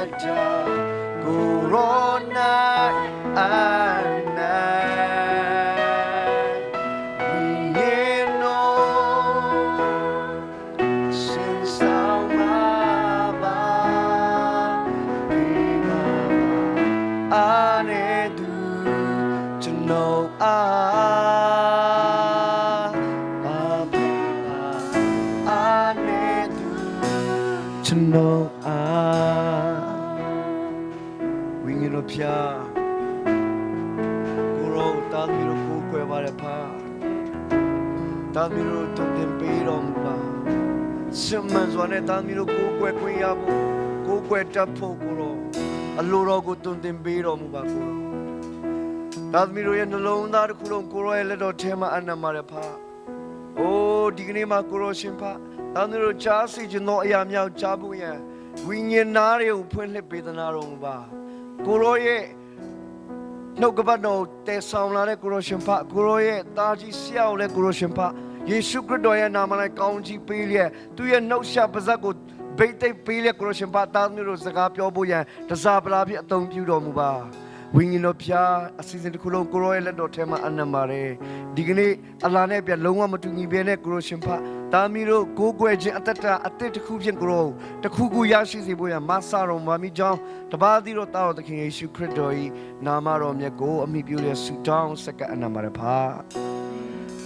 da corona ana we know since our ba ane du to know ane du to know we know pia guru tamiro ko kwe bare pha tamiro tonten pe ro mu ba simman zwa ne tamiro ko kwe kwin ya bu ko kwe tat pho guru အလိုတော်ကိုတွင်တင်ပေးတော်မူပါကိုရောဒါသမီးတို့ရဲ့နှလုံးသားတစ်ခုလုံးကိုရောရဲ့လက်တော်ထဲမှာအနံ့ပါတယ်ဖာအိုးဒီကနေ့မှာကိုရောရှင်ဖာဒါသမီးတို့ကြားစီခြင်းသောအရာများကြားဖို့ရန်ဝိညာဉ်သားတွေကိုဖွင့်လှစ်ပေးသနာတော်မူပါကိုရောရဲ့နှုတ်ကပတ်တော်တည်ဆောင်လာတဲ့ကိုရောရှင်ဖာကိုရောရဲ့တာကြီးဆရာကိုလည်းကိုရောရှင်ဖာယေရှုခရစ်တော်ရဲ့နာမ၌ကောင်းချီးပေးလျက်သူရဲ့နှုတ်ဆက်ပါးစပ်ကိုဘိတ်သိက်ပေးလျက်ကိုရောရှင်ဖာသားမျိုးတို့စကားပြောဖို့ရန်တစားပလားဖြစ်အသုံးပြုတော်မူပါဝိညာဉ်တော်ဖျားအစီအစဉ်တစ်ခုလုံးကိုရောရဲ့လက်တော်ထဲမှာအနံ့ပါတယ်ဒီကနေ့အလားနဲ့ပြလုံးဝမတူညီဘဲနဲ့ကိုရောရှင်ဖာသားမျိုးတို့ကိုးကွယ်ခြင်းအသက်တာအသစ်တစ်ခုဖြင့်ကိုရောတစ်ခုခုရရှိစေဖို့ရန်မဆတော်မာမိကြောင်းတပါးသီးတော်တာတော်သခင်ယေရှုခရစ်တော်၏နာမတော်မြတ်ကိုအမိပြုတဲ့ဆုတောင်းစက္ကအနံ့ပါတယ်ဖာ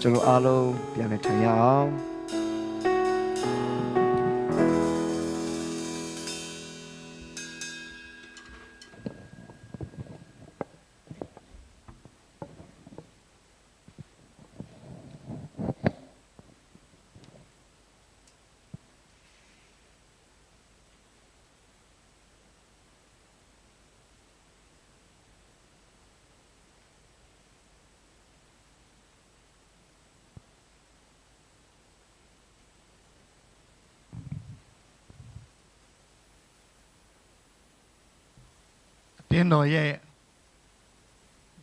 ကျွန်တော်အားလုံးပြန်လည်ထိုင်ရအောင်တင်းတော်ရဲ့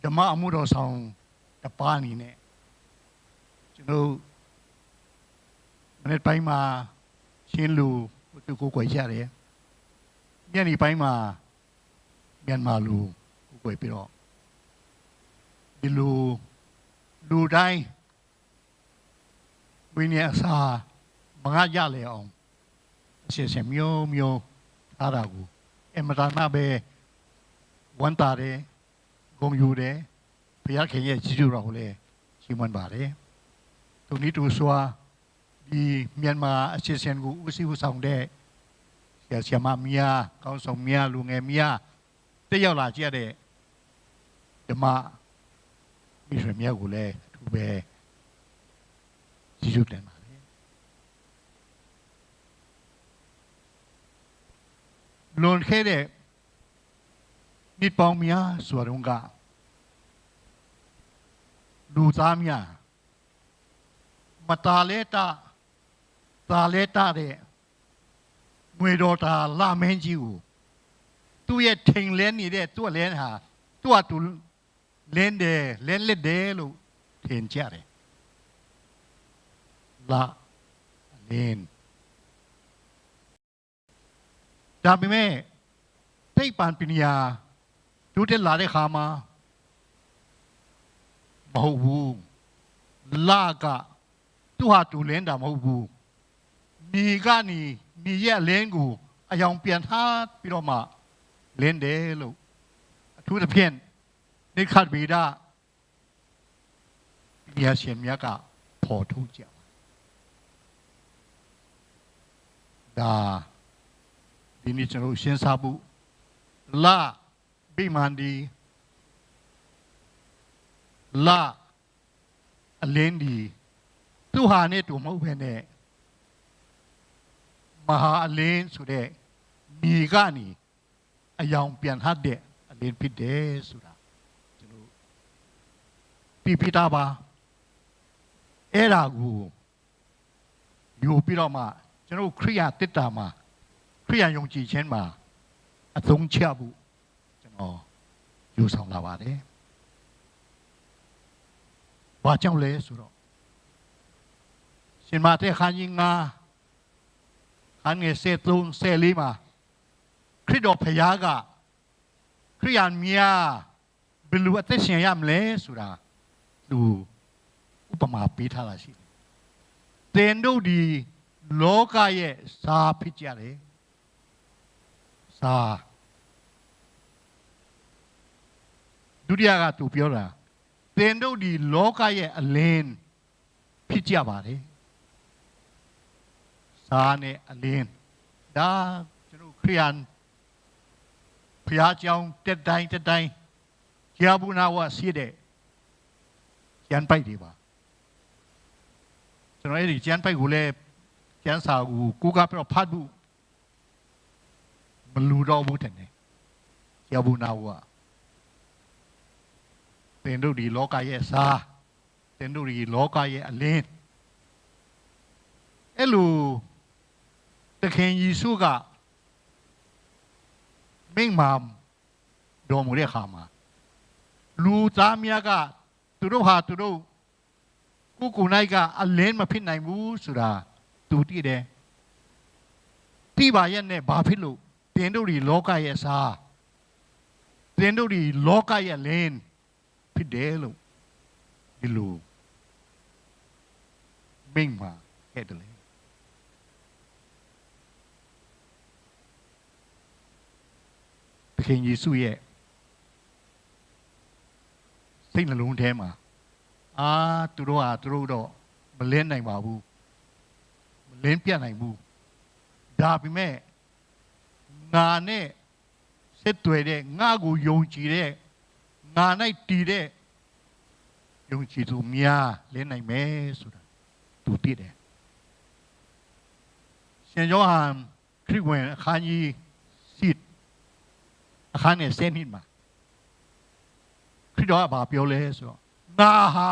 ဓမ္မအမှုတော်ဆောင်တပါးအနေနဲ့ကျွန်တော်မနေ့ပိုင်းမှာရှင်းလူသူကိုကိုကြရတယ်ညနေပိုင်းမှာမြန်မာလူကိုကိုပြီးတော့ဒီလူတိုင်းဝိညာဉ်အစာမငါကြလေအောင်အစီအစဉ်မျိုးအားတာကိုအမတာနာပဲဝန်တာတယ်ဂုဏ်ယူတယ်ဘုရားခင်ရဲ့ကြီးကျူးတော်ကိုလည်းချီးမွမ်းပါတယ်သူနည်းတူစွာဒီမြန်မာအစီအစဉ်ကိုဦးစီးဦးဆောင်တဲ့ဆရာမမီယာကောင်းဆောင်မီယာလူငယ်မီယာတက်ရောက်လာကြတဲ့ဓမ္မမိတ်ဆွေများကိုလည်းအထူးပဲကြီးကျူးတင်ပါတယ်လွန်ခဲ့တဲ့နှစ်ပေါင်းများစွာတုန်းကလူသားများမတာလဲတာတဲ့ငွေတော်တာလာမင်းကြီးကိုသူ့ရဲ့ထိန်လဲနေတဲ့သူ့လဲဟာသူ့အတူလင်းတယ်လဲလက်တယ်လို့ထင်ကြတယ်လာလင်းဒါပေမဲ့သိပ္ပံပညာဒုတက်လာတဲ့ခါမှာမဟုတ်ဘူးလာကသူ့ဟာတူလင်းတာမဟုတ်ဘူးမြေကနေမြေရဲ့လင်းကိုအယောင်ပြန်ထားပြီးတော့မှလင်းတယ်လို့အထူးသဖြင့်နိခတ်ဗေဒပညာရှင်များကဖော်ထုတ်ကြဒါဒီနေ့ကျွန်တော်ရှင်းစားဖို့လာဘိမန်ဒီလာအလင်းဒီသူဟာနဲ့တူမဟုတ်ဘဲနဲ့မဟာအလင်းဆိုတဲ့မြေကနေအယောင်ပြန်ဟတ်တဲ့အလင်းဖြစ်တယ်ဆိုတာကျွန်တော်ပြတာပါအဲ့ဒါကိုယူပြီးတော့မှကျွန်တော်ခရိယာတစ်တာမှာခရိယာယုံကြည်ခြင်းမှာအသုံးချဖို့ကျွန်တော်ယူဆောင်လာပါတယ်။ဘာကြောင့်လဲဆိုတော့ရှင်မတဲ့ခန်းကြီးငါခန်းငယ်73 74မှာ ခရစ်တော်ဖခင်ကခရိယန်များဘယ်လိုအသက်ရှင်ရမလဲဆိုတာသူဥပမာပေးထားတာရှိတယ်သင်တို့ဒီလောကရဲ့စာဖြစ်ကြတယ်စာဒုတိယကသူပြောတာသင်တို့ဒီလောကရဲ့အလင်းဖြစ်ကြပါတယ်စာနဲ့အလင်းဒါကျွန်တော်ခရိယန်ဖျားကြောင်တက်တိုင်းကြာဘူးနာဝရှိတဲ့ကျန်ပိုက်တွေပါကျွန်တော်အဲ့ဒီကျန်ပိုက်ကိုလည်းကျန်စာကိုကပြတော့ဖတ်ဘူးမလူတော့ဘူးတဲ့ကြာဘူးနာဝသင်တို့ဒီလောကရဲ့စာသင်တို့ဒီလောကရဲ့အလင်းအဲ့လိုသခင်ယေရှုကမိန့်မာတော်မူတဲ့အခါမှာလူသားများကသူတို့ဟာသူတို့ကိုယ်နိုင်ကအလင်းမဖြစ်နိုင်ဘူးဆိုတာသူသိတယ်သိပါရဲ့နဲ့ဘာဖြစ်လို့သင်တို့ဒီလောကရဲ့စာသင်တို့ဒီလောကရဲ့လင်းဖြစ်တယ်လို့ဒီလိုမိန့်မာခဲ့တယ်သခင်ယေရှုရဲ့စိတ်နှလုံးထဲမှာသူတို့တော့မလင်းနိုင်ပါဘူးမလင်းပြတ်နိုင်ဘူးဒါပေမဲ့ငါနဲ့ဆက်သွယ်တဲ့ငါကိုယုံကြည်တဲ့ငါ၌တည်တဲ့ယုံကြည်သူများလင်းနိုင်မယ်ဆိုတာသူသိတယ်ရှင်ယောဟန်ခရစ်ဝင်အခန်းကြီး10အခန်းငယ်7မှာခရစ်တော်ကဘာပြောလဲဆိုတော့ငါဟာ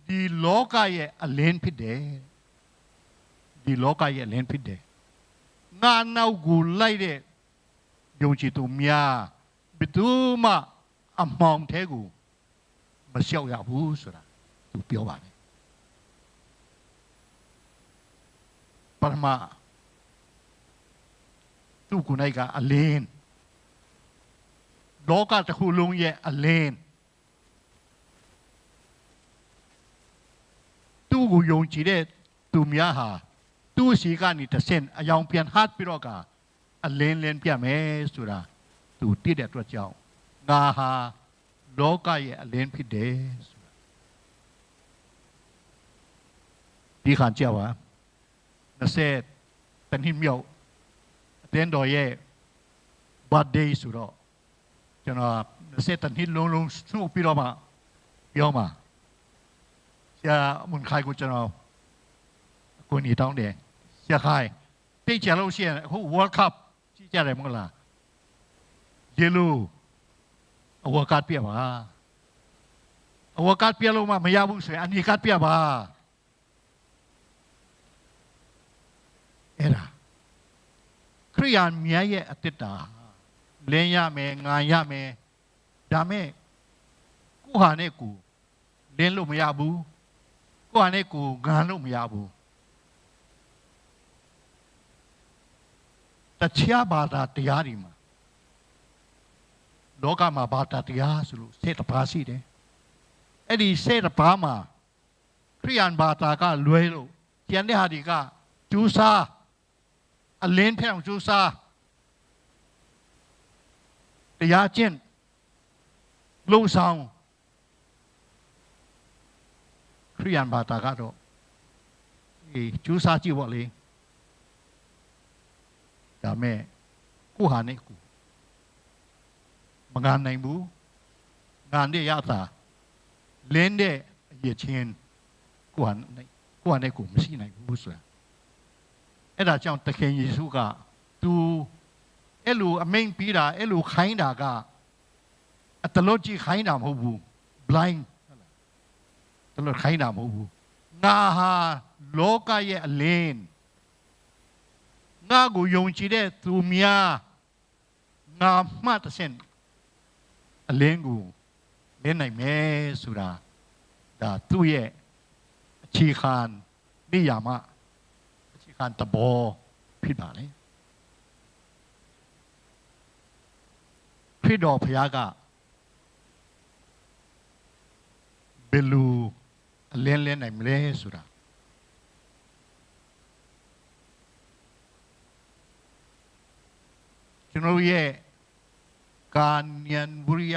ဒီလောကရဲ့အလင်းဖြစ်တယ်ဒီလောကရဲ့အလင်းဖြစ်တယ်ငါနောက်ကိုလိုက်တဲ့ယုံကြည်သူများဘယ်သူမှအမှောင်ထဲကိုမလျှောက်ရဘူးဆိုတာသူပြောပါတယ်ပရမသူကိုနိုင်ကအလင်းလောကတစ်ခုလုံးရဲ့အလင်းသူ့ကိုယုံကြည်တဲ့သူများဟာသူ့ရှိကနေတစ်ဆင့်အယောင်ပြန်ဟတ်ပြီးတော့ကအလင်းလင်းပြမယ်ဆိုတာသူသိတဲ့အတွက်ကြောင့်ငါဟာလောကရဲ့အလင်းဖြစ်တယ်ဆိုတာဒီခါကြောက်ပါ20တနည်းမြောက်အတင်းတော်ရဲ့ birthday ဆိုတော့ကျွန်တော်20တနည်းလုံးစုပြီးတော့မှပြောမှာဆရာမွန်ခိုင်ကိုကျွန်တော်ကိုနေတောင်းတယ်ဆရာခိုင်တိတ်ကြလို့ရှိရင်အခု World Cup ကြည့်ကြတယ်မဟုတ်လားယေလိုအဝကတ်ပြပါအဝကတ်ပြလို့မရဘူးဆိုရင်အနီကတ်ပြပါအဲ့ဒါခရိယန်မြတ်ရဲ့အတ္တတာလင်းရမယ်ငါရမယ်ဒါမဲ့ကိုဟာနဲ့ကိုလင်းလို့မရဘူးကိုဟာနဲ့ကိုငါလို့မရဘူးတခြားဘာသာတရားတွေမှာလောကမှာဘာသာတရားဆိုလို့စေတပါးရှိတယ်အဲ့ဒီစေတပါးမှာခရိယန်ဘာသာကလွဲလို့ကျန်တဲ့ဟာတွေကကျူးစားအလင်းဖျောင်းကျူးစားတရားကျင့်လုံဆောင်ခရိယန်ဘာသာကတော့ကျူးစားကြည့်ပေါ့လေဒါမဲ့ကိုဟာနဲ့ကိုမငါနိုင်ဘူးငါနဲ့ရတာလင်းတဲ့အရေးချင်းကိုဟာနဲ့ကိုမရှိနိုင်ဘူးဆိုတာအဲ့ဒါကြောင့်သခင်ယေရှုကသူအဲ့လိုအမိန့်ပေးတာအဲ့လိုခိုင်းတာကအတလို့ကြည့်ခိုင်းတာမဟုတ်ဘူး blind တလို့ခိုင်းတာမဟုတ်ဘူးငါဟာလောကရဲ့အလင်းငါကိုယုံကြည်တဲ့သူများငါမှတ်တဲ့ဆင့်အလင်းကိုလင်းနိုင်မယ်ဆိုတာဒါသူ့ရဲ့အခြေခံနေရာမှာအခြေခံတဘောဖြစ်ပါလေ ရစ်တော်ဘုရားကဘယ်လိုအလင်းလဲနိုင်မလဲဆိုတာကျွန်တော်ရဲ့ကာညံဝရိယ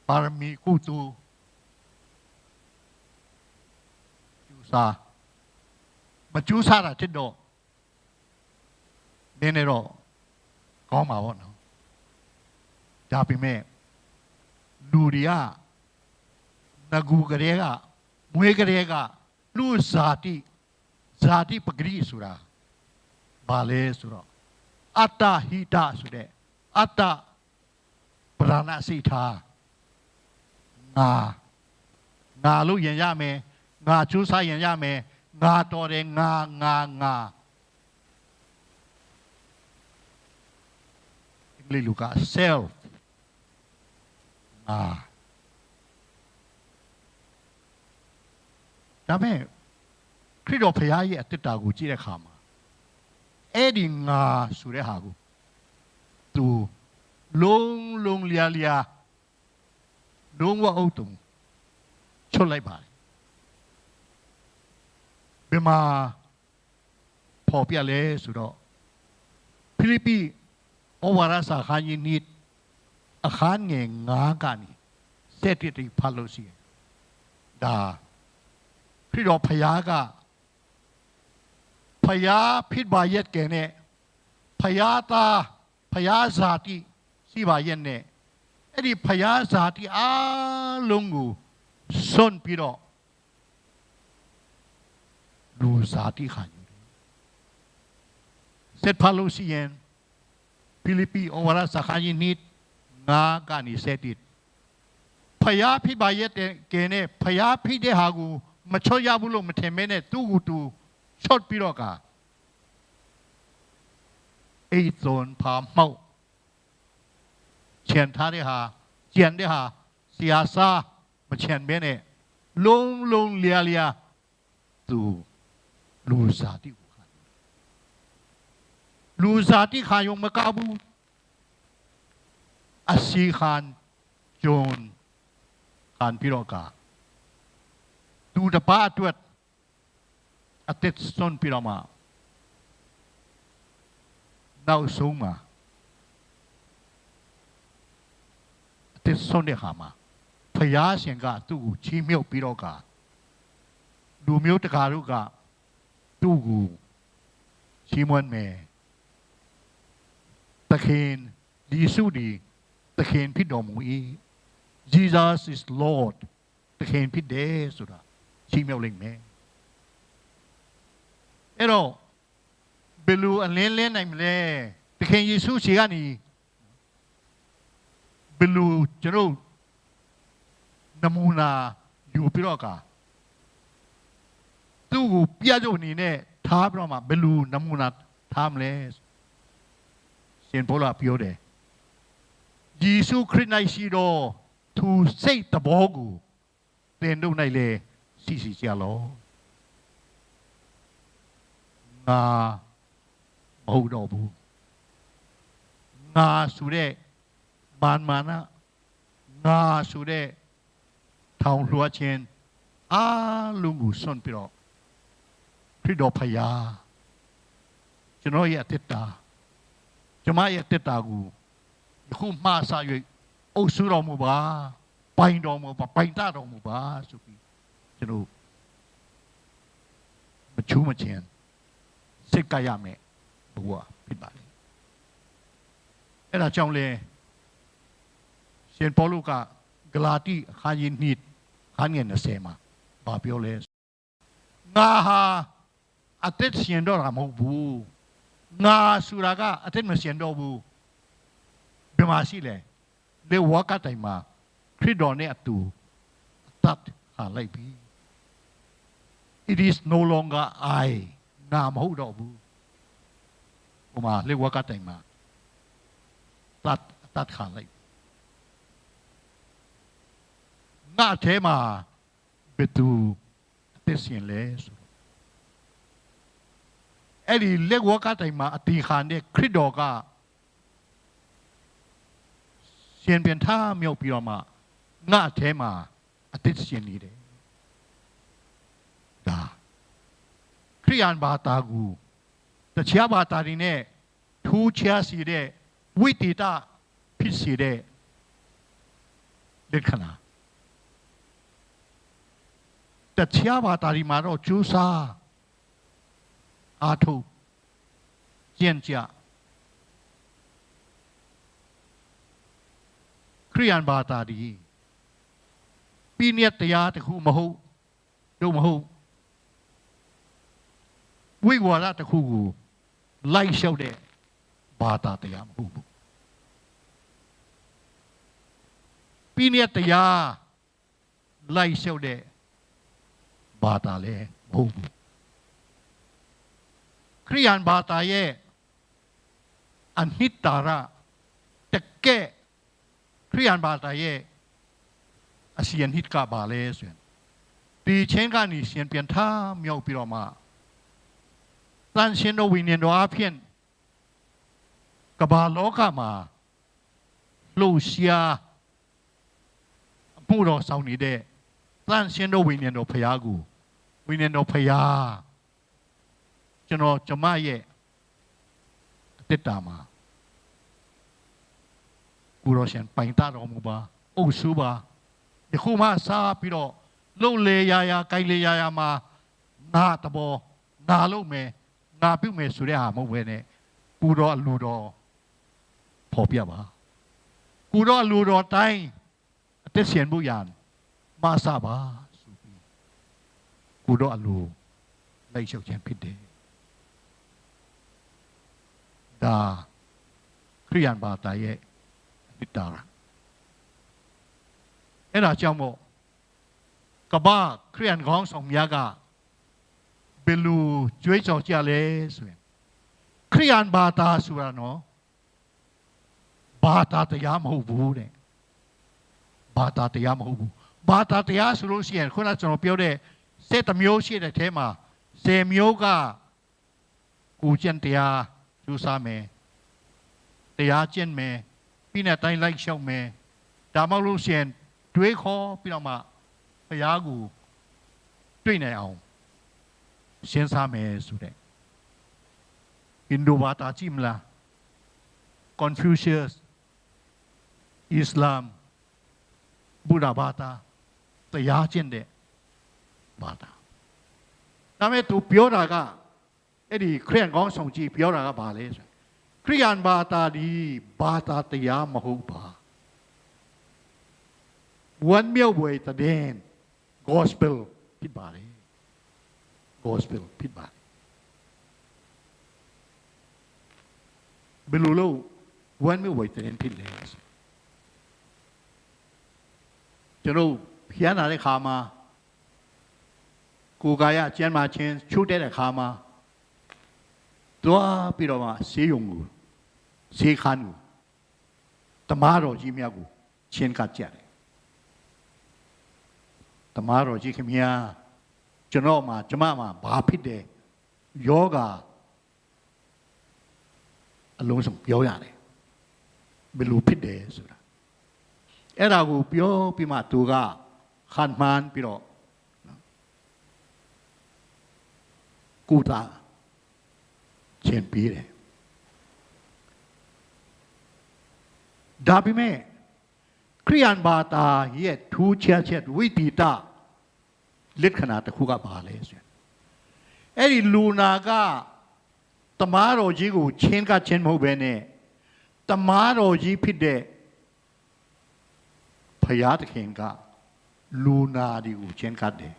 ပါရမီကုသိုလ်ကျူစာမကျူစာတာတဲ့တော့နည်းနည်းတော့ကောင်းပါဘောနော်ဒါပေမဲ့လူတွေကငကူကလေးကမွေးကလေးကလူဇာတိပဂရိဆိုတာဘာလဲဆိုတော့အတ္တဟိတဆိုတဲ့အတ္တပရဏစိတ်ထားငါလို့ရင်ရမယ်ငါကျူးစားရင်ရမယ်ငါတော်တယ်ငါအင်္ဂလိပ်လိုက self ဒါပေမဲ့ခရစ်တော်ဘုရားရဲ့အတ္တကိုကြည့်တဲ့အခါမှာအဲ့ဒီငါဆိုတဲ့ဟာကိုသူလုံးလျာလုံးဝအုပ်တုံချွတ်လိုက်ပါတယ်ဘယ်မှာပေါ်ပြလဲဆိုတော့ဖိလိပ္ပိဩဝါဒစာခန်းကြီးနိအခန်းငယ်9ကနေ7တိဖတ်လို့ရှိရင်ဒါခရစ်တော်ဘုရားကဖယားဖြစ်ပါရဲ့ကဲနဲ့ဖယားသားဖယားဇာတိရှိပါရဲ့နဲ့အဲ့ဒီဖယားဇာတိအားလုံးကိုစွန့်ပြီးတော့လူဇာတိခံယူတယ်စက်ဖာလို့ရှိရင်ဖိလိပ္ပိဩဝါဒစာခန်းကြီးနိ9ကနေ7ဖယားဖြစ်ပါရဲ့ကဲနဲ့ဖယားဖြစ်တဲ့ဟာကိုမချော့ရဘူးလို့မထင်မဲနဲ့သူ့ကိုသူချော့ပြီးတော့ကအိတ်သွန်ဖာမောက်ချန်ထားတဲ့ဟာကျန်တဲ့ဟာဆရာစားမချန်မဲနဲ့လုံးလျာသူလူစားတိကိုခံလူစားတိခါယုံမကဘူးအစီခန်ဂျွန်ခံပြီးတော့ကသူတပါအတွက်အသက်ဆုံးပြီးတော့မှနောက်ဆုံးမှာအသက်ဆုံးတဲ့ခါမှာဖယားရှင်ကသူ့ကိုချီးမြှောက်ပြီးတော့ကလူမျိုးတကာတို့ကသူ့ကိုချီးမွမ်းမယ်သခင်ယေရှုဒီသခင်ဖြစ်တော်မူ၏ Jesus is Lord သခင်ဖြစ်တယ်ဆိုတာချီးမြှောက်လိုက်မယ်အဲ့တော့ဘယ်လိုအလင်းလင်းနိုင်မလဲသခင်ယေရှုရှေကနေဘယ်လိုကျွန်တော်နမူနာယူပြီးတော့ကသူ့ကိုပြကြုံအနေနဲ့ထားပြီးတော့မှဘယ်လိုနမူနာထားမလဲရှင်ပေါလုပြောတယ်ယေရှုခရစ်၌ရှိတော်သူစိတ်တဘောကိုသင်တို့၌လည်းစီကြလောငါမဟုတ်တော့ဘူးငါဆိုတဲ့မာနငါဆိုတဲ့ထောင်လွှားခြင်းအားလုံးကိုစွန့်ပြီးတော့ခရစ်တော်ဖယားကျွန်တော်ရဲ့အတ္တကျွန်မရဲ့အတ္တကိုယခုမှစ၍အုပ်စုတော်မူပါပိုင်တော်မူပါပိုင်တတော်မူပါဆိုပြီးကျွန်တော်မချူးမချင်စိတ်ကရမယ်ဘုရားဖြစ်ပါလေအဲ့ဒါကြောင့်လေရှင်ပေါလုကဂလာတိအခန်းကြီး2ခန်းငယ်20မှာဘာပြောလဲငါဟာအသက်ရှင်တော့တာမဟုတ်ဘူးငါဆိုတာကအသက်မရှင်တော့ဘူးဘယ်မှာရှိလဲလေဝါကတိုင်မှာခရစ်တော်နဲ့အတူတတ်ဟာလိုက်ပြီ It is no longer I ငါမဟုတ်တော့ဘူးဟိုမှာလေဝါကတိုင်မှာတတ်ခါလိုက်ငါထဲမှာဘယ်သူအသက်ရှင်လဲဆိုအဲ့ဒီလက်ဝါကတိုင်မှာအတီခါနဲ့ခရစ်တော်က ရှင်ပြန်ထားမြုပ်ပြီးတော့မှငါအထဲမှာအသက်ရှင်နေတယ်ဒါခရိယန်ဘာသာကိုတခြားဘာသာတွေနဲ့ထူးခြားစီတဲ့ဝိသေသဖြစ်စေတဲ့လက္ခဏာတခြားဘာသာတွေမှာတော့ကျူးစာအားထုတ်ကျင့်ကြခရိယန်ဘာသာဒီပြည့်ညက်တရားတစ်ခုမဟုတ်တို့မဟုတ်ဝိဝါဒတစ်ခုကိုလိုက်လျှောက်တဲ့ဘာသာတရားမဟုတ်ဘူးပြည့်ညက်တရားလိုက်လျှောက်တဲ့ဘာသာလည်းမဟုတ်ဘူးခရိယန်ဘာသာရဲ့အနိတ္တရတကယ်ခရိယန်ဘာသာရဲ့အစီယနိတကပါလဲဆိုရင်ဒီချင်းကနေရှင်ပြန်ထားမြောက်ပြီးတော့မှတန်ရှင်တို့ဝိညာဉ်တော်အဖြစ်ကမ္ဘာလောကမှာလှူရှားအမှုတော်ဆောင်နေတဲ့တန်ရှင်တို့ဝိညာဉ်တော်ဖရာကိုဝိညာဉ်တော်ဖရာကျွန်မရဲ့အတ္တမှာကိုရောရှင်ပိုင်တာတော်မူပါအုပ်စုပါဒီခုမှစားပြီးတော့လုံလေရာရာကိုင်လေရာရာမှာငါတဘောငါလုံးမယ်ငါပြုတ်မယ်ဆိုတဲ့ဟာမဟုတ်ဘဲနဲ့ကိုရောအလိုတော်ဖော်ပြပါကိုရောအလိုတော်တိုင်းအသက်ရှင်ဖို့ရန်မဆပါဆိုပြီးကိုရောအလိုလိုက်လျှောက်ခြင်းဖြစ်တယ်ဒါခရိယန်ဘာသာရဲ့အတ္တရာအဲ့ဒါကြောင့်မို့ကမ္ဘာခရိယန်ခေါင်းဆောင်များကဘယ်လိုကြွေးကြော်ကြလဲဆိုရင်ခရိယန်ဘာသာဆိုတာနော်ဘာသာတရားမဟုတ်ဘူးတဲ့ဘာသာတရားမဟုတ်ဘူးဘာသာတရားဆိုလို့ရှိရင်ခုနကကျွန်တော်ပြောတဲ့7မျိုးရှိတဲ့အဲမှာ10မျိုးကကိုကျင့်တရားကျူးစာမယ်တရားကျင့်မယ်ပြီးတဲ့တိုင်းလိုက်လျှောက်မယ်ဒါမှမဟုတ်လို့ရှိရင်တွေးခေါ်ပြီးတော့မှဘုရားကိုတွေ့နိုင်အောင်ရှင်းစားမယ်ဆိုတဲ့ဟိန္ဒူဘာသာကြည့်မလား Confucius Islam ဗုဒ္ဓဘာသာတရားကျင့်တဲ့ဘာသာဒါမဲ့သူပြောတာကအဲ့ဒီခရစ်ယာန်ကောင်းဆောင်ကြီးပြောတာကဘာလဲဆိုခရစ်ယာန်ဘာသာဒီဘာသာတရားမဟုတ်ပါဝန်မြောက်ဝေတဲ့ gospel ဖြစ်ပါလေ gospel ဖြစ်ပါဘယ်လိုလို့ဝန်မြောက်ဝေတဲ့ဖြစ်လဲကျွန်တော်ဖျားလာတဲ့ခါမှာကိုယ်ကာယကျမ်းမာခြင်းချိုးတဲ့ခါမှာသွားပြီးတော့မှဆေးရုံကိုဆေးခန်းကိုတမားတော်ကြီးများကိုချင်းကပ်ကြတယ်တမားတော်ကြီးခင်ဗျာကျွန်တော်မှာကျမမှာဘာဖြစ်တယ်ယောဂအလုံးစုံပြောရတယ်ဘယ်လိုဖြစ်တယ်ဆိုတာအဲ့ဒါကိုပြောပြီးမှသူကခန့်မှန်းပြီးတော့ကုသခြင်းပေးတယ်ဒါပေမဲ့ခရိယန်ဘာသာရဲ့ထူးခြားချက်ဝိသေသလက္ခဏာတစ်ခုကပါလဲဆိုရင်အဲ့ဒီလူနာကတမားတော်ကြီးကိုချင်းကချင်းမဟုတ်ပဲနဲ့တမားတော်ကြီးဖြစ်တဲ့ဖယားသခင်ကလူနာဒီကိုချင်းကတယ်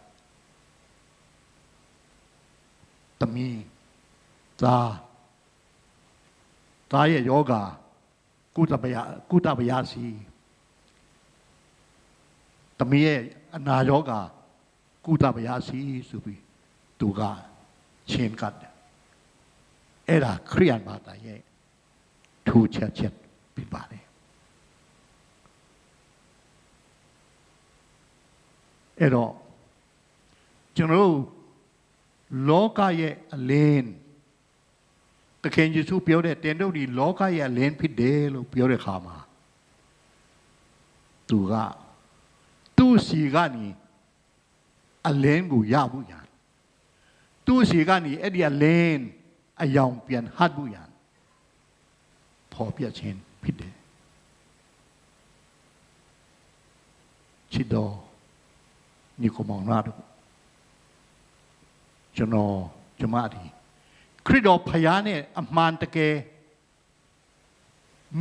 တမီးသားရဲ့ယောဂကုသပယစီတမီးရဲ့အနာယောဂကုသပယစီဆိုပြီးသူကချင်းကတယ်အဲ့ဒါခရိယန်ဘာသာရဲ့ထူးခြားချက်ဖြစ်ပါတယ်အဲ့တော့ကျွန်တော်တို့လောကရဲ့အလင်းသခင်ယေရှုပြောတဲ့တင်တို့ဒီလောကရဲ့အလင်းဖြစ်တယ်လို့ပြောတဲ့အခါမှာ သူကသူ့စီကနေအလင်းကိုရဖို့ရန်သူ့စီကနေအဲ့ဒီအလင်းအယောင်ပြန်ဟတ်ဖို့ရန်ဖော်ပြခြင်းဖြစ်တယ်ချစ်တော်ညီကောင်မောင်နှတို့ကျွန်တော်ကျမဒီခရစ်တော်ဖခင်နဲ့အမှန်တကယ်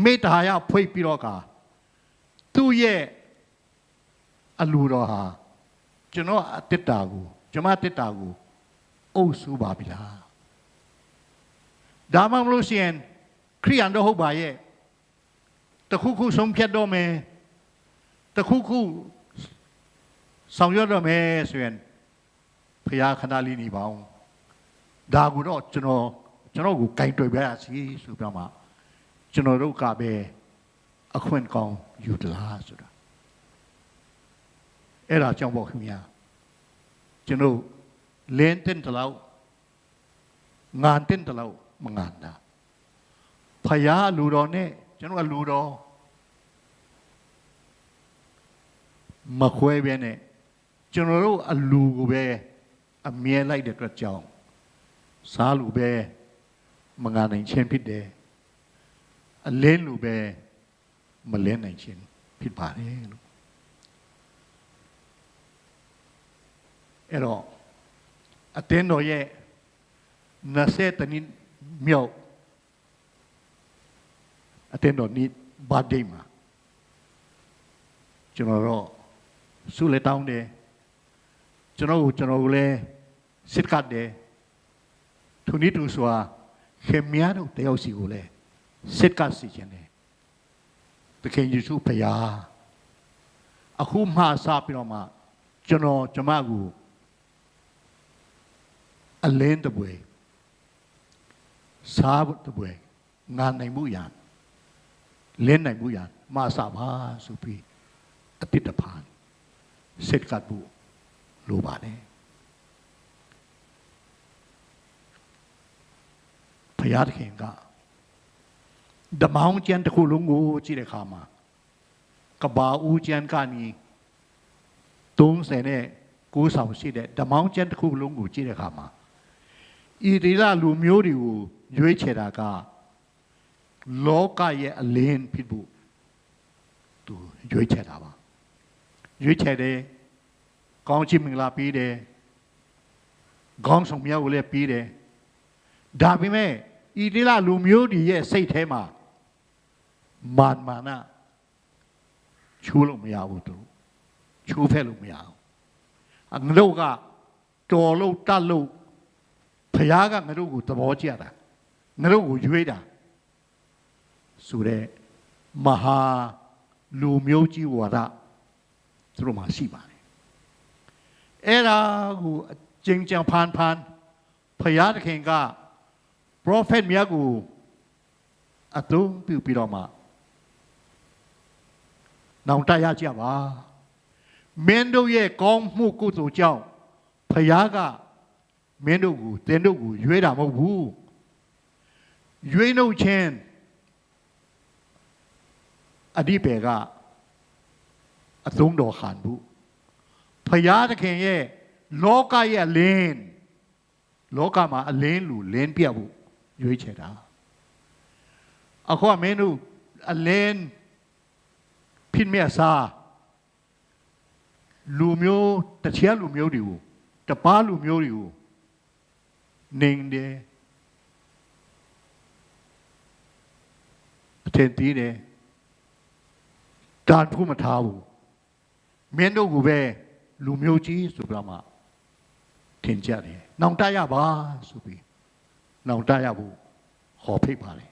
မေတ္တာရဖွင့်ပြီးတော့ကသူ့ရဲ့အလိုတော်ဟာကျွန်တော်အတ္တတာကိုကျွန်မအတ္တတာကိုအုပ်စုပါပြီလားဒါမှမဟုတ်ရှင်ခရိယန်တော့ဟုတ်ပါရဲ့တခုခုဆုံးဖြတ်တော့မယ်တခုခုဆောင်ရွက်တော့မယ်ဆိုရင်ဖခင်ခဏလေးနေပါဦးဒါကိုတော့ကျွန်တော်ကိုကြိုက်တွေ့ပြရစီဆိုပြမှာကျွန်တော်တို့ကပဲအခွင့်ကောင်းယူသလားဆိုတာအဲ့ဒါကြောင့်ပေါ့ခင်ဗျာကျွန်တော်လင်းတင်တလောက်ငานတင်တလောက်မငานတာဖယားလူတော်နဲ့ကျွန်တော်ကလူတော်မခွဲပဲနဲ့ကျွန်တော်တို့အလူကိုပဲအမြဲလိုက်တဲ့အတွက်ကြောင့်စားလူပဲမငานနိုင်ခြင်းဖြစ်တယ်အလင်းလူပဲမလင်းနိုင်ခြင်းဖြစ်ပါတယ်လို့အဲ့တော့အတင်းတော်ရဲ့20 တနည်းမြောက်အတင်းတော်နေ့ဘာဒေးမှာကျွန်တော်တော့ဆုလက်တောင်းတယ်ကျွန်တော်ကိုလည်းစစ်ကတ်တယ်သူနည်းသူစွာခင်များတို့တယောက်စီကိုလည်းစစ်ကတ်စီခြင်းတယ်တခင်ယေရှုဖရာအခုမှစပြီးတော့မှကျမကိုအလင်းတပွဲစားတပွဲငါနိုင်မှုရန်လင်းနိုင်မှုရန်မဆပါဆိုပြီးအတိတ်တဖန်စစ်ကတ်ဖို့လိုပါတယ်ဖရာသခင်ကဓမ္မောင်းကျန်တစ်ခုလုံးကိုကြည့်တဲ့အခါမှာကဘာဦးကျန်ကနီ30နဲ့9ဆောင်ရှိတဲ့ဓမ္မောင်းကျန်တစ်ခုလုံးကိုကြည့်တဲ့အခါမှာဤဒေသလူမျိုးတွေကိုရွေးချယ်တာကလောကရဲ့အလင်းဖြစ်ဖို့သူရွေးချယ်တာပါရွေးချယ်တယ်ကောင်းချီးမင်္ဂလာပေးတယ်ခေါင်းဆောင်များကိုလည်းပေးတယ်ဒါပေမဲ့ဤဒေသလူမျိုးတွေရဲ့စိတ်ထဲမှာမာနချိုးလို့မရဘူးသူချိုးဖက်လို့မရဘူးငါတို့ကတော်လို့တတ်လို့ဖယားကငါတို့ကိုသဘောကျတာငါတို့ကိုရွေးတာဆိုတဲ့မဟာလူမျိုးကြီးဝါဒသူတို့မှာရှိပါတယ်အဲ့ဒါကိုကျင်းကြံဖန်ဖယားသခင်က prophet မြတ်ကိုအသုံးပြုပြီးတော့မှနောင်တရကြပါမင်းတို့ရဲ့ကောင်းမှုကုသိုလ်ကြောင့်ဖယားကမင်းတို့ကိုတင်တို့ကိုရွေးတာမဟုတ်ဘူးရွေးနှုတ်ခြင်းအဓိပ္ပာယ်ကအသုံးတော်ခံဘူးဖယားသခင်ရဲ့လောကရဲ့လင်းလောကမှာအလင်းလူလင်းပြတ်ဖို့ရွေးချယ်တာအခုကမင်းတို့အလင်းဖြစ်မြတ်စားလူမျိုးတခြားလူမျိုးတွေကိုတပါးလူမျိုးတွေကိုနေတယ်အထင်သေးတယ်တာဖို့မထားဘူးမင်းတို့ကိုပဲလူမျိုးကြီးဆိုပြမှထင်ကြတယ်နောင်တရပါဆိုပြီးနောင်တရဖို့ဟောဖိတ်ပါလေ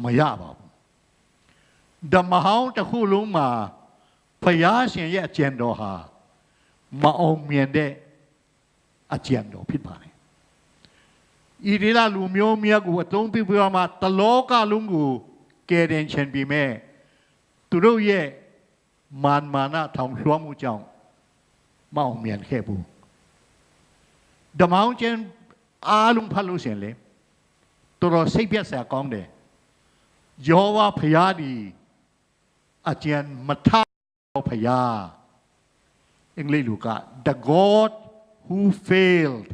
မရပါဘူးဓမ္မဟောင်းတစ်ခုလုံးမှာဖယားရှင်ရဲ့အကျင့်တော်ဟာမအောင်မြင်တဲ့အကျင့်တော်ဖြစ်ပါတယ်ဤဒေသလူမျိုးများကိုအသုံးပြုပြီးမှတလောကလုံးကိုကယ်တင်ခြင်းပြီးမဲ့သူတို့ရဲ့မာနထောင်လွှမ်းမှုကြောင့်မအောင်မြင်ခဲ့ဘူးဓမ္မောင်းကျင်းအားလုံးဖတ်လို့ရှင်လေတော်တော်စိတ်ပြတ်စရာကောင်းတယ်ယောဝဖယားဒီ อาจารย์มัทธาพยาเองเลยลูกะ the God who failed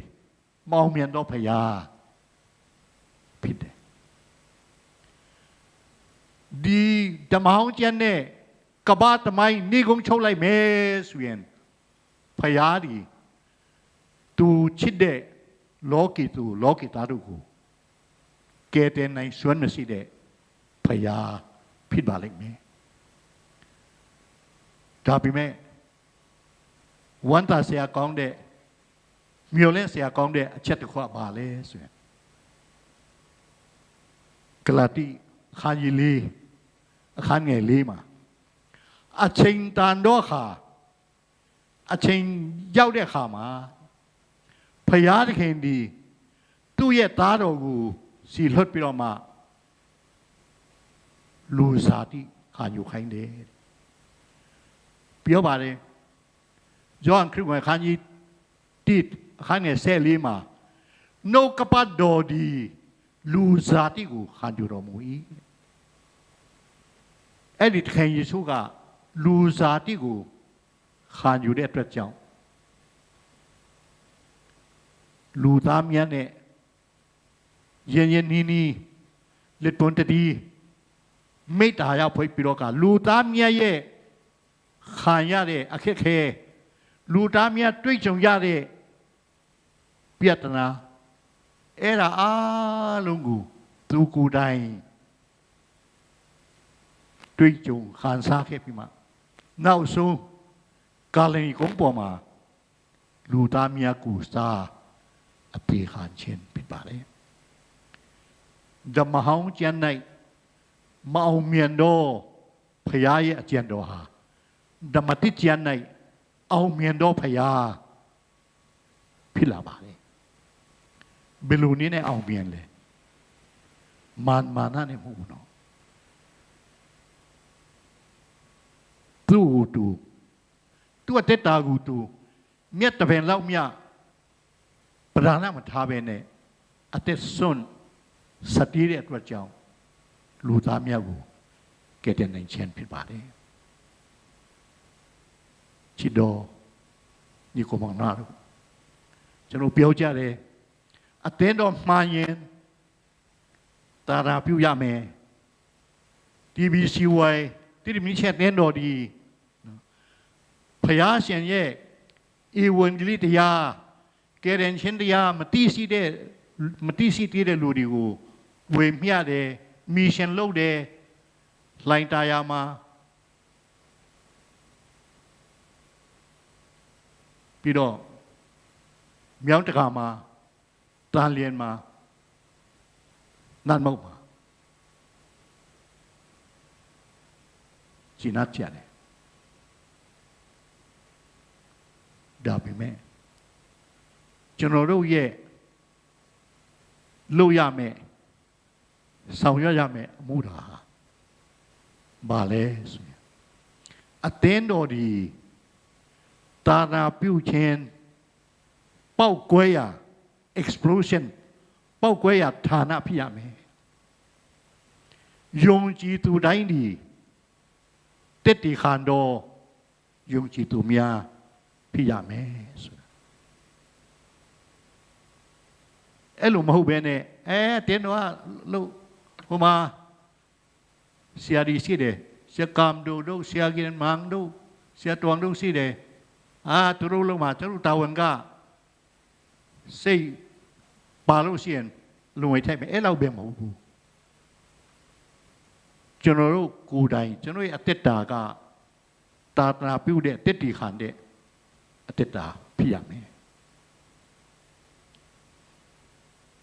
มองเมียนดอพยาผิดดีแต่มาของเจนเนี่ยกบ้าทำไมนี่คงโชว์ไรเมสเวียนพยาดีตูชิดเดโลกิตูโลกิตารุกูเกเตนในส่วนนั้นสิเดพยาผิดบาเล็กเมดาบิเมวันตาเสียกองเดมีเล่นเสียกองเดเช็ดขวาบาเลสเวียนกลาติขานยิลีขานไงลีมาอาเชงตานดอขาอาเชงเย้าเด็กขามาพยาที่เห็นดีตู้เย่ตาดอกูสีลดไปออกมาลูซาติขานอยู่ใครเดเปียวบาเลยย้อนคริสต์มาขานยีติดขานเนี่ยเซลีมาโนกปัดดอดีลูซาติกูขานอยู่รอมุยไอ้ดิเห็นยิสุกะลูซาติกูขานอยู่ได้ประจังลูตามยันเนี่ยเย็นนี่เล็ดปนตดีไม่ตายเอาไปปิโรกาลูตามยันเย่ขานยาเดอเคเคลูตามยันด้วยจงยาเดเปียตนาเอราอาลุงกูตูกูได้ด้วยจงขานซาเคพิมาน่าสูกาลนิคงปอมาลูตามยากูซาอภิขานเชนปิดปากเลยดำมาหงเจียนในมาเอาเมียนโดพยาเยเจียนโดฮาดำมาติเจียนในเอาเมียนโดพยาพิลาบาเลยเบลูนี้เนี่ยเอาเมียนเลยมาหน้าเนี่ยมูนอตัวเตตากูตูเมียตะเป็นเล่าเมียปราณมันทาเบนเนี่ยอเตสุนสติเรตัวเจ้าลูตาเมียกูเกเตนในเชนพิบาเลยชิโดนี่ก็มองหน้าดูฉันรู้เปียวจ้าเลยอเตนดอมมาเย็นตาราพิวยาเมทีบีซีไวที่มีเชนเนนดอดีพยาเสียนเย่อีวันกิลิตยาเกเรนเชนตยามาตีสีเดลูดิกูเวมียาเดมีเชนโลเดไลน์ตายามาพี่ดอเมียวตะกามาตาเลียนมานั่นมากมาจีนัดเจียเนี่ยดาบิเมကျွန်တော်တို့ရဲ့လုပ်ရမယ်ဆောင်ရွက်ရမယ်အမှုတာဘာလဲဆိုရင်အသင်းတော်ဒီတာနာပြုခြင်းပောက်ကွဲရာ explosion ပောက်ကွဲရာဌာနဖြစ်ရမယ်ယုံကြည်သူတိုင်းဒီတက်တီခန္တော်ယုံကြည်သူများဖြစ်ရမယ်ဆိုအဲ့လိုမဟုတ်ဘဲနဲ့တင်းတော့လို့ဟိုမှာဆရာကြီးရှိတယ်ဆရာကမ်တို့ဆရာကင်မန်တို့ဆရာတောင်တို့ရှိတယ်သူတို့လုံးမှာသူတို့တာဝန်ကစိတ်ပါလို့ရှိရင်လုံဝဲထိုက်မယ်အဲ့လောက်ပဲမဟုတ်ဘူးကျွန်တော်တို့ကိုယ်တိုင်ကျွန်တော်ရဲ့အသက်တာကတာတနာပြုတဲ့တက်တီခံတဲ့အသက်တာဖြစ်ရမယ်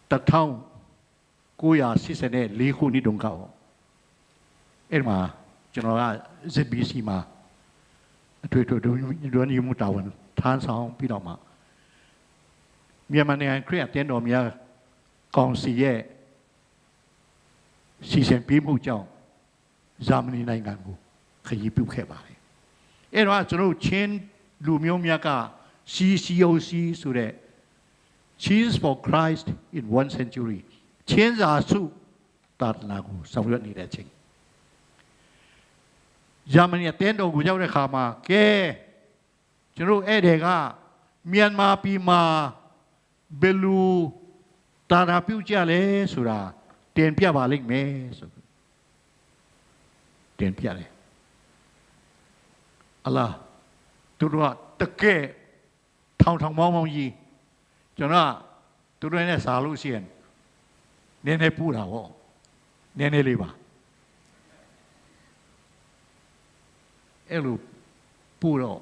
1984ခုနှစ်တုန်းကအဲ့မှာကျွန်တော်က ZBC မှာအထွေထွေဒုညမှုတာဝန်ထမ်းဆောင်ပြီးတော့မှမြန်မာနိုင်ငံခရစ်ယာန်တင်းတော်များကောင်စီရဲ့စီစဉ်ပေးမှုကြောင့်ဂျာမနီနိုင်ငံကိုခရီးပြုခဲ့ပါတယ်အဲ့တော့ကျွန်တော်ချင်းလူမျိုးများက CCOC ဆိုတဲ့ Cheers for Christ in 1 century ချင်းစာစုတာတနာကိုဆောင်ရွက်နေတဲ့အချိန် ဂျာမနီအသင်းတော်ကိုရောက်တဲ့ခါမှာကဲကျွန်တော်အဲ့တွေကမြန်မာပြည်မှာဘယ်လိုတာနာပြုတ်ကြလဲဆိုတာတင်ပြပါလိမ့်မယ်ဆိုတင်ပြတယ်အလားသူတို့ကတကယ်ထောင်မောင်းကြီးကျွန်တော်သူတို့နဲ့စားလို့ရှိရင်နည်းနည်းပူတာဟောနည်းနည်းလေးပါအဲ့လိုပူတော့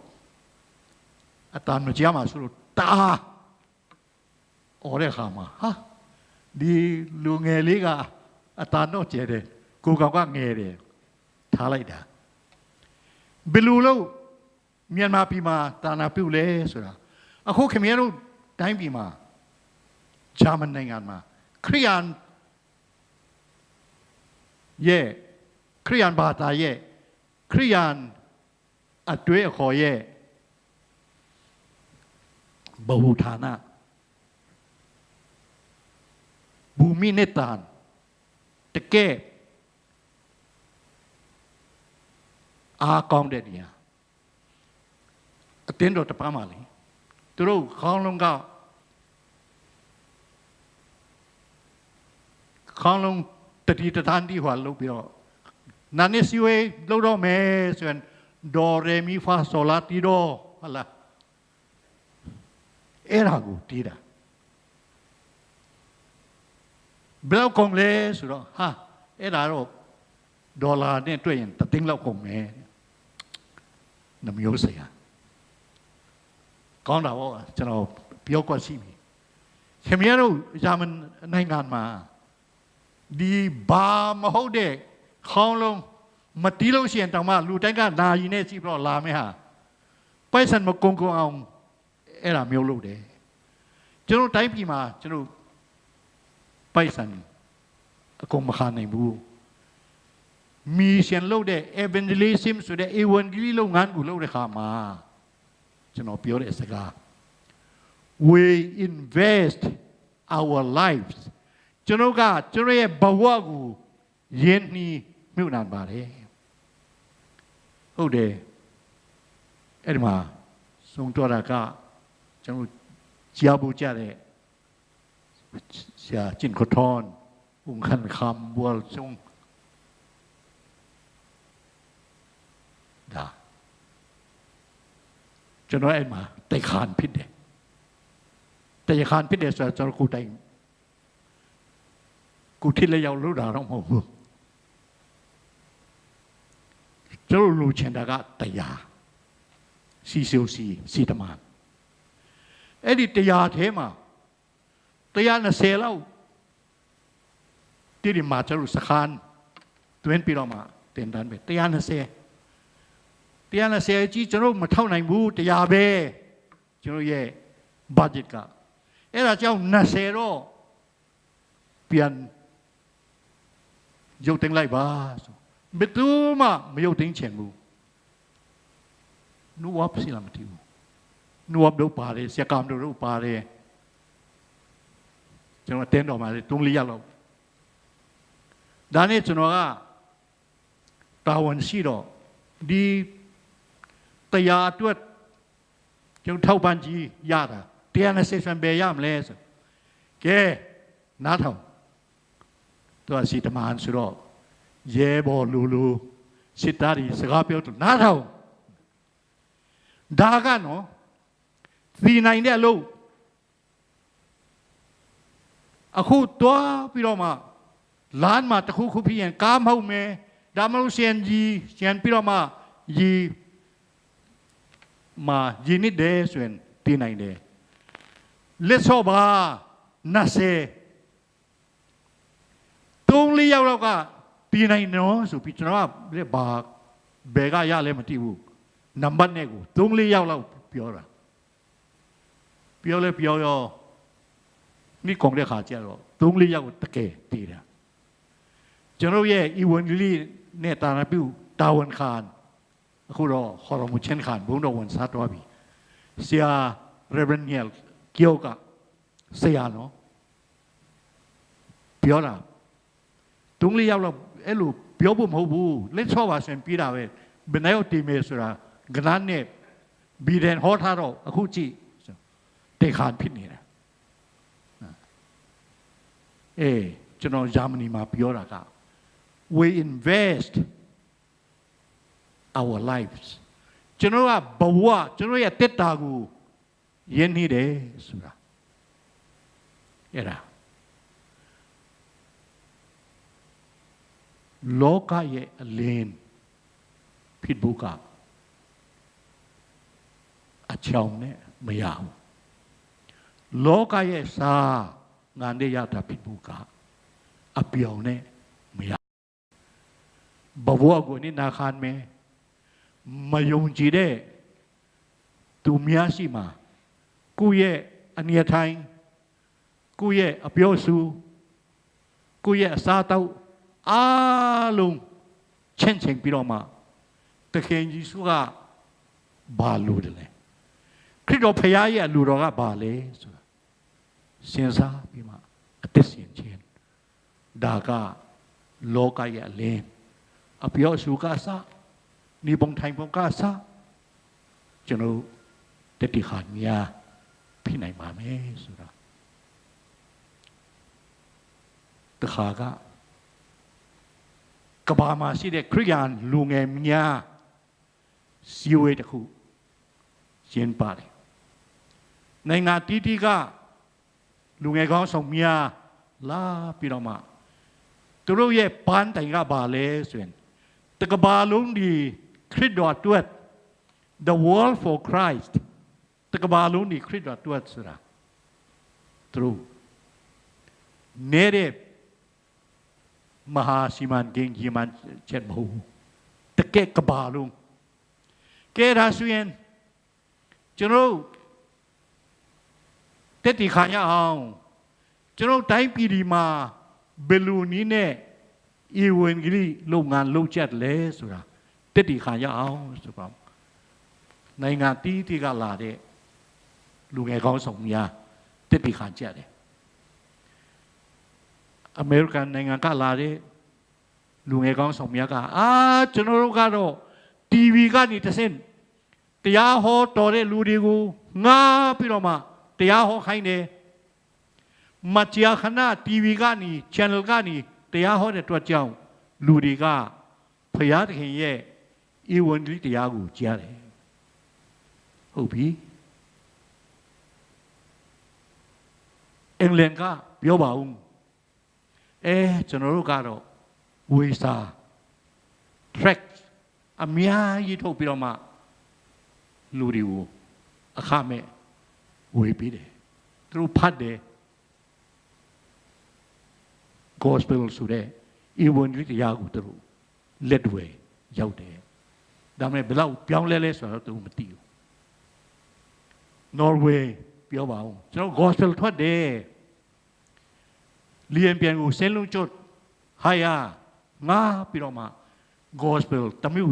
အတန်မကြမှာဆိုလို့တာအော်တဲ့ခါမှာဟာဒီလူငယ်လေးကအတန်တော့ကျဲတယ်ကိုကောင်ကငယ်တယ်ထားလိုက်တာဘယ်လိုလို့မြန်မာပြည်မှာတာနာပြုတ်လဲဆိုတာအခုခင်ဗျားတို့တိုင်းပြည်မှာဂျာမန်နိုင်ငံမှာခရိယန်ရဲ့ခရိယန်ဘာသာရဲ့ခရိယန်အတွေ့အခေါ်ရဲ့ဘဝဌာနဘူမိနေတန်တကယ်အားကောင်းတဲ့နေရာအတင်းတော်တပန်းပါလေသူတို့ခေါင်းလုံးတတိတန်းဒီဟွာလုပ်ပြီးတော့နာနေစီဝေးလုပ်တော့မယ်ဆိုရင်ဒေါ်ရေမီဖာဆိုလာတီဒိုဟာလာအဲ့ဒါကိုတီးတာဘယ်လောက်ကုန်လဲဆိုတော့ဟာအဲ့ဒါတော့ဒေါ်လာနဲ့တွေ့ရင်3 သိန်းလောက်ကုန်မယ်နှမျိုးစရာကောင်းတာပေါ့ကျွန်တော်ပြောကွက်ရှိပြီခင်ဗျားတို့ဂျာမန်နိုင်ငံမှာဒီဘာမဟုတ်တဲ့ခေါင်းလုံးမတီးလို့ရှိရင်တောင်မှလူတိုင်းကနာရီနဲ့စီးပြီးတော့လာမယ်ဟာပိုက်ဆံမကုန်အောင်အဲ့ဒါမျိုးလုပ်တယ်ကျွန်တော်တိုင်းပြည်မှာကျွန်တော်ပိုက်ဆံအကုန်မခနိုင်ဘူးမီရှင်လုပ်တဲ့ evangelism ဆိုတဲ့ evangeli လုပ်ငန်းကိုလုပ်တဲ့ခါမှာကျွန်တော်ပြောတဲ့စကား we invest our lives ကျွန်တော်ရဲ့ဘဝကိုယဉ်နှီးမြှုပ်နှံပါတယ်ဟုတ်တယ်အဲ့ဒီမှာဆုံးတော်တာကကျွန်တော်ကြားဖို့ကြတဲ့ဆရာจินခထွန်းဦးခန့်ခမ်ဘွာလ်ဆုံဒါကျွန်တော်အဲ့မှာတိုက်ခานဖြစ်တယ်တိုက်ခานဖြစ်တယ်ဆိုတော့ကျွန်တော်ကိုတိုင်ကိုထိလည်းရောက်လို့တာတော့မဟုတ်ဘူးကျွန်တော်လူချင်တာကတရားစီတမန်အဲ့ဒီတရားထဲမှာ120လောက်တိရိမာကျွန်တော်စခန်းတွင်ပြီးတော့မှတင်တန်းပဲ120ကြီးကျွန်တော်မထောက်နိုင်ဘူးတရားပဲကျွန်တော်ရဲ့ budget ကအဲ့ဒါကြောင့်20တော့ပြန်ရုပ်တင်လိုက်ပါဆိုဘယ်သူမှမရုပ်တင်ချင်ဘူးနူဝပ်စီလာမတီးဘူးနူဝပ်တို့ပါတယ်ဆရာကမ်တို့ပါတယ်ကျွန်တော်တင်းတော်မှာ3-4ရက်လောက်ဒါနဲ့ကျွန်တော်ကတာဝန်ရှိတော့ဒီတရားအတွက်ကျွန်တော်ထောက်ပံ့ကြီးရတာ120ပဲရမလဲဆိုကဲနားထောင်သူကစီတမန်ဆိုတော့ရဲဘော်လူစစ်သားတွေစကားပြောတော့နားထောင်ဒါကနော်သီနိုင်တဲ့အလုပ်အခုတွားပြီးတော့မှလမ်းမှာတခုခုဖြစ်ရင်ကားမဟုတ်မယ်ဒါမှမဟုတ်ရှင်ပြီးတော့မှရင်းနစ်တယ်ဆိုရင်တည်နိုင်တယ်လက်စောပါ20 3-4ယောက်လောက်ကတည်နိုင်နော်ဆိုပြီးကျွန်တော်ကဘယ်ကရလဲမသိဘူးနံပါတ်နဲ့ကို3-4ယောက်လောက်ပြောတာပြောရောမိကုန်တဲ့ခါကျတော့3-4ယောက်ကိုတကယ်တည်တာကျွန်တော်ရဲ့ evangeli နဲ့တာနာပြုတာဝန်ခံအခုတော့ဟော်ရမူချင်းခံဘုံတော်ဝန်စားတော်ပြီဆရာ Reverend Neil ကျော်ကဆရာနော်ပြောတာ3-4ယောက်လောက်အဲ့လိုပြောဖို့မဟုတ်ဘူးလက်ချော့ပါဆိုရင်ပြီးတာပဲ ဘယ်နဲ့ရောက်တည်မယ်ဆိုတာကနန်းနဲ့ဘီဒန်ဟောထားတော့အခုကြည့်တေခါဖြစ်နေတာကျွန်တော်ဂျာမနီမှာပြောတာက we invest our lives ကျွန်တော်ကဘဝကျွန်တော်ရဲ့တက်တာကိုရင်းနှီးတယ်ဆိုတာအဲ့ဒါလောကရဲ့အလင်းဖြစ်ဖို့ကအချောင်နဲ့မရဘူးလောကရဲ့စာငါနဲ့ရတာဖြစ်ဖို့ကအပြောင်နဲ့မရဘဝကိုနိနာခံမယ်မယုံကြည်တဲ့သူများရှိမှာကိုယ့်ရဲ့အနေထိုင်ကိုယ့်ရဲ့အပြောစုကိုယ့်ရဲ့အစားတောက်အားလုံးချင်းချင်းပြီးတော့မှတခင်ကြီးစုကဘာလို့တယ်လဲခရစ်တော်ဖခင်ရဲ့အလိုတော်ကဘာလဲဆိုတာစဉ်းစားပြီးမှအသက်ရှင်ခြင်းဒါကလောကရဲ့အလင်းအပြောစုကစားနေပုံထိုင်ပုံကစားကျွန်တော်တတိခါများဖြစ်နိုင်ပါမယ်ဆိုတာတခါကဘာမှာရှိတဲ့ခရိယန်လူငယ်များစီဝေးတစ်ခုရှင်းပါတယ်နိုင်ငံတီးတီးကလူငယ်ကောင်းဆောင်များလာပြီးတော့မှသူတို့ရဲ့ပန်းတိုင်ကပါလဲဆိုရင်တကဘာလုံးဒီခရစ်တော်အတွက် the world for Christ တကဘာလုံးဒီခရစ်တော်အတွက်ဆိုတာသူတို့နေတဲ့မဟာစီမံကိန်းကြီးမှချက်မဟုတ်တကယ်ကဘာလုံးကဲဒါဆိုရင်ကျွန်တော်တက်တီခါရအောင်ကျွန်တော်တိုင်းပြည်ဒီမှာဘယ်လိုနည်းနဲ့ဤဝင်ကြီးလုပ်ငန်းလုပ်ချက်လဲဆိုတာတက်တီခါရအောင်ဆိုပါနိုင်ငံတီးတီးကလာတဲ့လူငယ်ကောင်းဆောင်များတက်တီခါချက်တယ်အမေရိကန်နိုင်ငံကလာတဲ့လူငယ်ကောင်းဆောင်များကကျွန်တော်တို့ကတော့ TV ကနေတစ်ဆင့်တရားဟောတော်တဲ့လူတွေကိုငားပြီးတော့မှတရားဟောခိုင်းတယ်မကြာခဏ TV ကနေ channel ကနေတရားဟောတဲ့အတွက်ကြောင့်လူတွေကဖယားသခင်ရဲ့ဤဝန်ကြီးတရားကိုကြားတယ်ဟုတ်ပြီအင်္ဂလန်ကပြောပါဦးကျွန်တော်တို့ကတော့ဝေစာ track အများကြီးထုတ်ပြီးတော့မှလူတွေကိုအခမဲ့ဝေပေးတယ်သူတို့ဖတ်တယ် gospel ဆိုတဲ့ဤဝန်ကြီးတရားကိုသူတို့လက်တွေရောက်တယ်ဒါပေမဲ့ဘယ်လောက်ပြောင်းလဲလဲဆိုတော့သူမသိဘူး Norway ပြောပါဦးကျွန်တော် gospel ထွက်တယ်လျင်ပြန်ကိုဆင်းလုံးကျွတ်ဟာယာငါပြီးတော့မှ gospel တမျိုး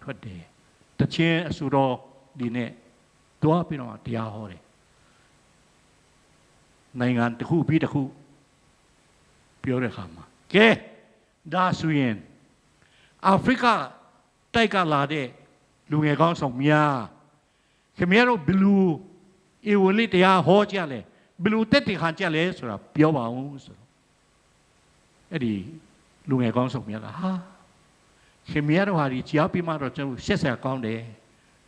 ထွက်တယ်တခြင်းအဆူတော်ဒီနဲ့တွားပြီးတော့တရားဟောတယ်နိုင်ငံတစ်ခုပြီးတစ်ခုပြောတဲ့အခါမှာကဲဒါဆိုရင်အာဖရိကတိုက်ကလာတဲ့လူငယ်ကောင်းဆောင်များခင်ဗျားတို့ဘယ်လိုဧဝံဂေလိတရားဟောကြလဲဘယ်လိုတက်တည်ခံကြလဲဆိုတာပြောပါဦးဆိုတော့အဲ့ဒီလူငယ်ကောင်းဆောင်များကခင်ဗျားတို့ဟာဒီကြားပြီးမှတော့ကျွန်တော်ရှက်ဆက်ကောင်းတယ်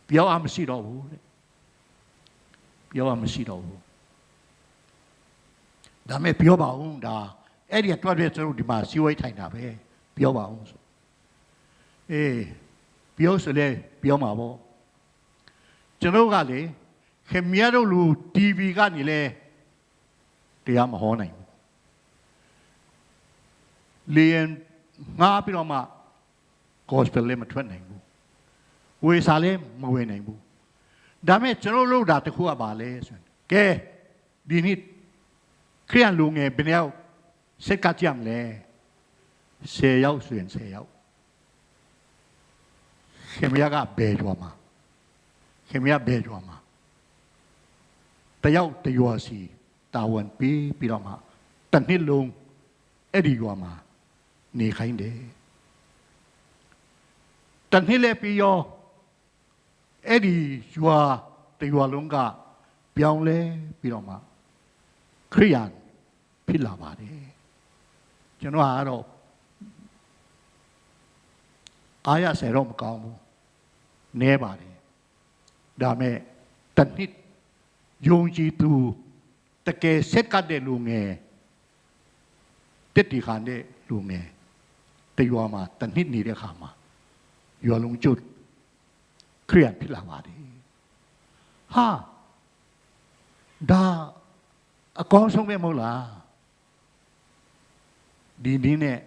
ပြောအားမရှိတော့ဘူးတဲ့ပြောအားမရှိတော့ဘူးဒါမဲ့ပြောပါဦးဒါအဲ့ဒီအတွက်ကျွန်တော်ဒီမှာစီဝိုင်းထိုင်တာပဲပြောပါဦးဆိုပြောဆိုလေပြောမှာပေါ့ကျွန်တော်ကလေခင်ဗျားတို့လူ TV ကနေလေတရားမဟောနိုင်ဘူးလျင်ငါပြီးတော့မှ gospel လည်းမထွက်နိုင်ဘူးဝေစာလည်းမဝေနိုင်ဘူးဒါမဲ့ကျွန်တော်လုပ်တာတခုကပါလဲဆိုရင်ကဲဒီနေ့ခရိယန်လူငယ်ဘယ်နှယောက်စက်ကကြမ်းလဲ10ယောက်ဆိုရင်10ယောက်ခင်ဗျားကဘယ်ကြွားမှာခင်ဗျားဘယ်ကြွားမှာတယောက်တရွာစီတာဝန်ပြီးတော့မှတစ်နှစ်လုံးအဲ့ဒီရွာမှာနေခိုင်းတယ် တနှစ်လည်းပြီးရောအဲ့ဒီရွာတရွာလုံးကပြောင်းလဲပြီးတော့မှခရိယန်ဖြစ်လာပါတယ်ကျွန်တော်ကတော့အားရဆယ်တော့မကောင်းဘူးနဲပါတယ်ဒါမဲ့တနှစ်ယုံကြည်သူတကယ်ဆက်ကပ်တဲ့လူငယ်တက်တီခံတဲ့လူငယ်တရွာမှာတနှစ်နေတဲ့ခါမှာရွာလုံးကျွတ်ခရိယန်ဖြစ်လာပါတယ်ဟာဒါအကောင်းဆုံးပဲမဟုတ်လားဒီနည်းနဲ့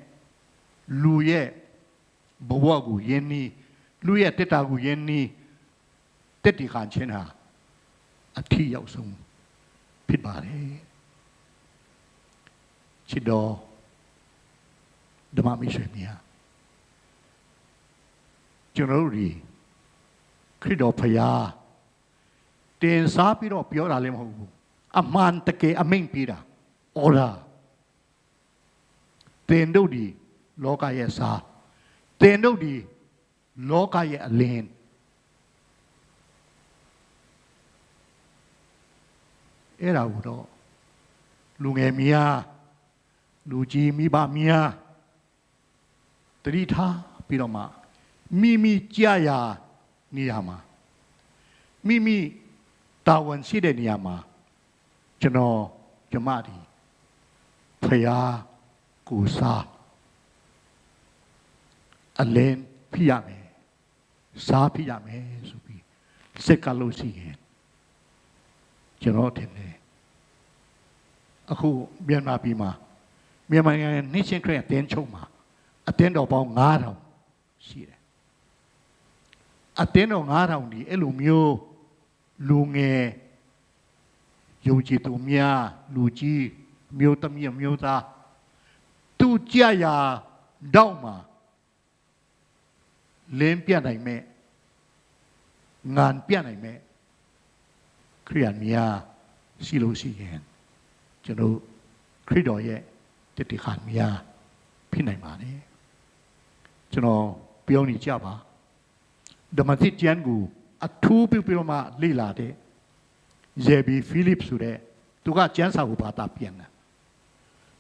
လူရဲ့ဘဝကိုယဉ်နီးလူရဲ့တက်တာကိုယဉ်နီးတက်တီခံခြင်းဟာအထီးရောက်ဆုံးဖြစ်ပါတယ်ချစ်တော်ဓမ္မမိတ်ဆွေများကျွန်တော်တို့ဒီခရစ်တော်ဖရာတင်စားပြီးတော့ပြောတာလည်းမဟုတ်ဘူးအမှန်တကယ်အမိန့်ပေးတာအော်ဒါတင်တို့ဒီလောကရဲ့စားတင်တို့ဒီလောကရဲ့အလင်းအဲ့ဒါကိုတော့လူငယ်များလူကြီးမိဘများတတိထားပြီးတော့မှမိမိကြာရာနေရာမှာမိမိတာဝန်ရှိတဲ့နေရာမှာကျွန်တော်ကျမဒီဖရာကိုစားအလင်းဖြစ်ရမယ်စားဖြစ်ရမယ်ဆိုပြီးစက်ကလို့ရှိရင်ကျွန်တော်ထင်တယ်အခုမြန်မာပြည်မှာမြန်မာနိုင်ငံနှင်းချင်းခရက်အတင်းချုပ်မှာအတင်းတော်ပေါင်း9000ရှိတယ်အတင်းတော်9000ဒီအဲ့လိုမျိုးလူငယ်ယုံကြည်သူများလူကြီးမျိုးသမီးမျိုးသားသူကြရာတောက်မှာလင်းပြနိုင်မဲ့ငန်ပြနိုင်မဲ့ခရိယန်များရှိလို့ရှိရင်ကျွန်တော်ခရစ်တော်ရဲ့တတိခါများဖြစ်နိုင်ပါတယ်ကျွန်တော်ပြောနေကြပါဓမ္မသစ်ကျမ်းကိုအထူးပြုပြီးတော့မှလေ့လာတဲ့ယေဘီဖိလိပဆိုတဲ့သူကကျမ်းစာကိုဘာသာပြန်တယ်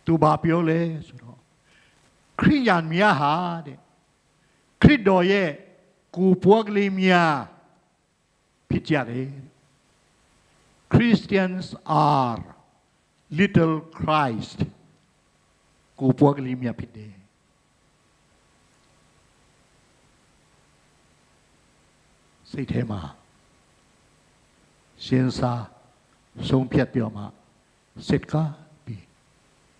သူဘာပြောလဲဆိုတော့ခရိယန်များဟာတဲ့ခရစ်တော်ရဲ့ကိုယ်ပွားကလေးများဖြစ်ကြတယ် Christians are little Christ ကိုယ်ပွားကလေးများဖြစ်တယ်စိတ်ထဲမှာရှင်းစားဆုံးဖြတ်ပြောမှစိတ်ကပြီး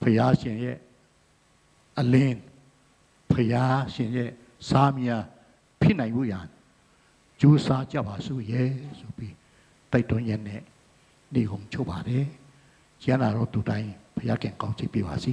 ဘုရားရှင်ရဲ့အလင်းဘုရားရှင်ရဲ့စားမြာဖြစ်နိုင်ဖို့ရန်ကြိုးစားကြပါစို့ရဲ့ဆိုပြီးတိုက်တွန်းရတဲ့နေကုန်ချုပ်ပါတယ်ကျမ်းစာတော်သူတိုင်းဘုရားကံကောင်းချီးပေးပါစေ